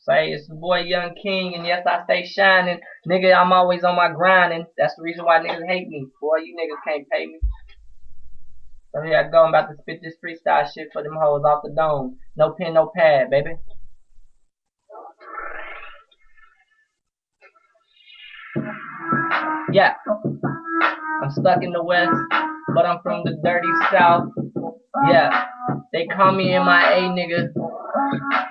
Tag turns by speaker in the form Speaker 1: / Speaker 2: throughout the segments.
Speaker 1: Say it's the boy Young King, and yes, I stay shining. Nigga, I'm always on my grinding. That's the reason why niggas hate me. Boy, you niggas can't pay me. So here I go, I'm about to spit this freestyle shit for them hoes off the dome. No pen, no pad, baby. Yeah, I'm stuck in the West, but I'm from the dirty South. Yeah, they call me MIA, nigga.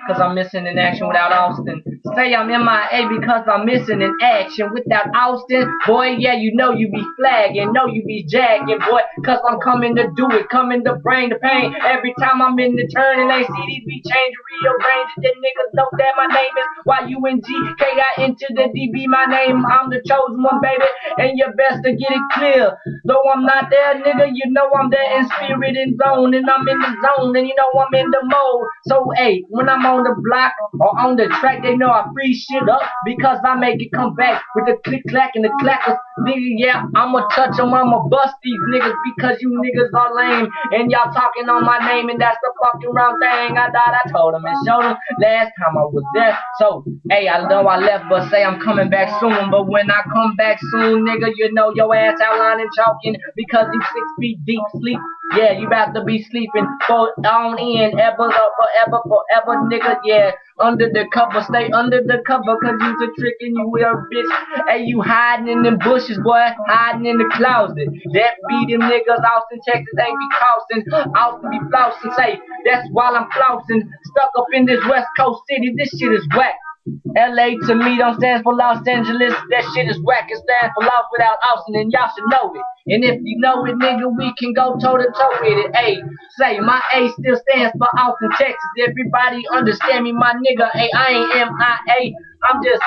Speaker 1: Cause I'm missing in action without Austin. Say I'm MIA because I'm missing in action without Austin. Boy, yeah, you know you be flagging, know you be jagging, boy. Cause I'm coming to do it, coming to bring the pain. Every time I'm in the turn and they see these be changing, rearrange it. Then niggas know that my name is YUNGKI into the DB. My name, I'm the chosen one, baby. And you best to get it clear. Though I'm not there, nigga, you know I'm there in spirit and zone. And I'm in the zone, and you know I'm in the mode. So, hey, when I'm on the block or on the track, they know I free shit up because I make it come back with the click clack and the clackers. Nigga, yeah, I'ma touch them, I'ma bust these niggas because you niggas are lame and y'all talking on my name, and that's the fucking wrong thing. I told them and showed them last time I was there. So, hey, I know I left, but say I'm coming back soon. But when I come back soon, nigga, you know your ass outlining chalking because you 6 feet deep sleep. Yeah, you about to be sleeping for on in, ever, forever, nigga, yeah. Under the cover, stay under the cover, cause you's a trick and you a bitch. Hey, you hiding in them bushes, boy, hiding in the closet. That be them niggas, Austin, Texas, ain't be costing. Austin be flossing, say, that's while I'm flossing. Stuck up in this West Coast city, this shit is whack. LA to me don't stand for Los Angeles. That shit is whack. It stands for Lost without Austin, and y'all should know it. And if you know it, nigga, we can go toe to toe with it. Hey, say my A still stands for Austin, Texas. Everybody understand me, my nigga. Hey, I ain't MIA. I'm just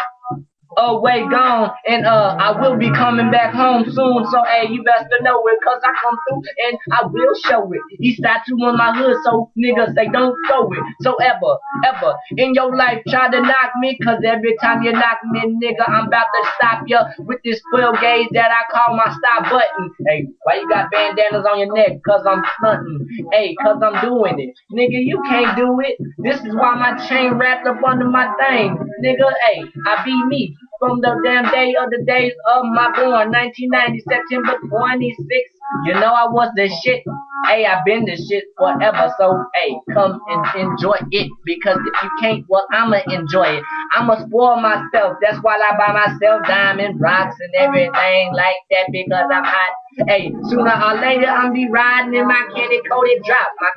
Speaker 1: way gone, and I will be coming back home soon. So hey, you best to know it, cause I come through and I will show it. East side 2 on my hood, so niggas they don't throw it. So ever in your life try to knock me, cause every time you knock me, nigga, I'm about to stop ya with this 12 gauge that I call my stop button. Hey, why you got bandanas on your neck? Cause I'm stunting. Hey, cause I'm doing it. Nigga, you can't do it. This is why my chain wrapped up under my thing. Nigga, hey, I be me. From the damn day of the days of my born, 1990, September 26th. You know I was the shit. Hey, I been the shit forever. So, hey, come and enjoy it. Because if you can't, well, I'ma enjoy it. I'ma spoil myself. That's why I buy myself diamond rocks and everything like that because I'm hot. Hey, sooner or later, I'm be riding in my candy coated drop. My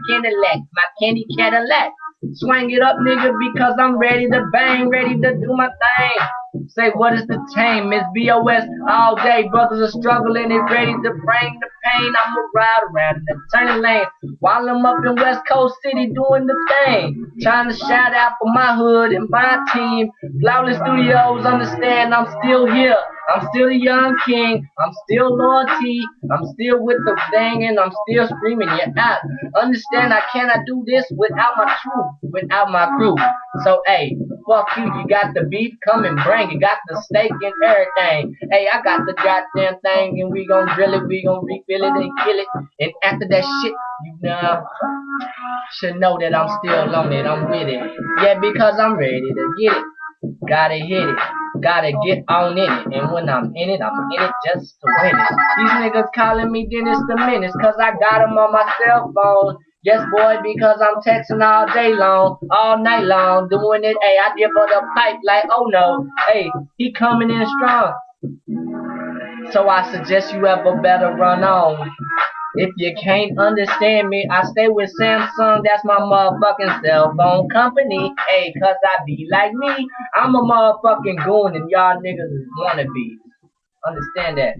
Speaker 1: candy Cadillac. Swing it up, nigga, because I'm ready to bang, ready to do my thing. Say, what is the tame? It's BOS all day. Brothers are struggling and ready to bring the pain. I'ma ride around in the turning lane while I'm up in West Coast City doing the thing. Trying to shout out for my hood and my team. Flawless Studios, understand I'm still here. I'm still a young king. I'm still loyalty. I'm still with the thing and I'm still screaming you out. Understand I cannot do this without my truth, without my crew. So, hey, fuck you. You got the beef, come and bring it. Got the steak and everything. Hey, I got the goddamn thing and we gon' drill it. We gon' refill it and kill it. And after that shit, you know, should know that I'm still on it. I'm with it. Yeah, because I'm ready to get it. Gotta hit it. Gotta get on in it. And when I'm in it just to win it. These niggas calling me Dennis the Menace, cause I got them on my cell phone. Yes, boy, because I'm texting all day long, all night long, doing it. Hey, I give her the pipe like, oh no. Hey, he coming in strong. So I suggest you ever better run on. If you can't understand me, I stay with Samsung, that's my motherfucking cell phone company. Hey, cause I be like me, I'm a motherfucking goon and y'all niggas is wannabes. Understand that.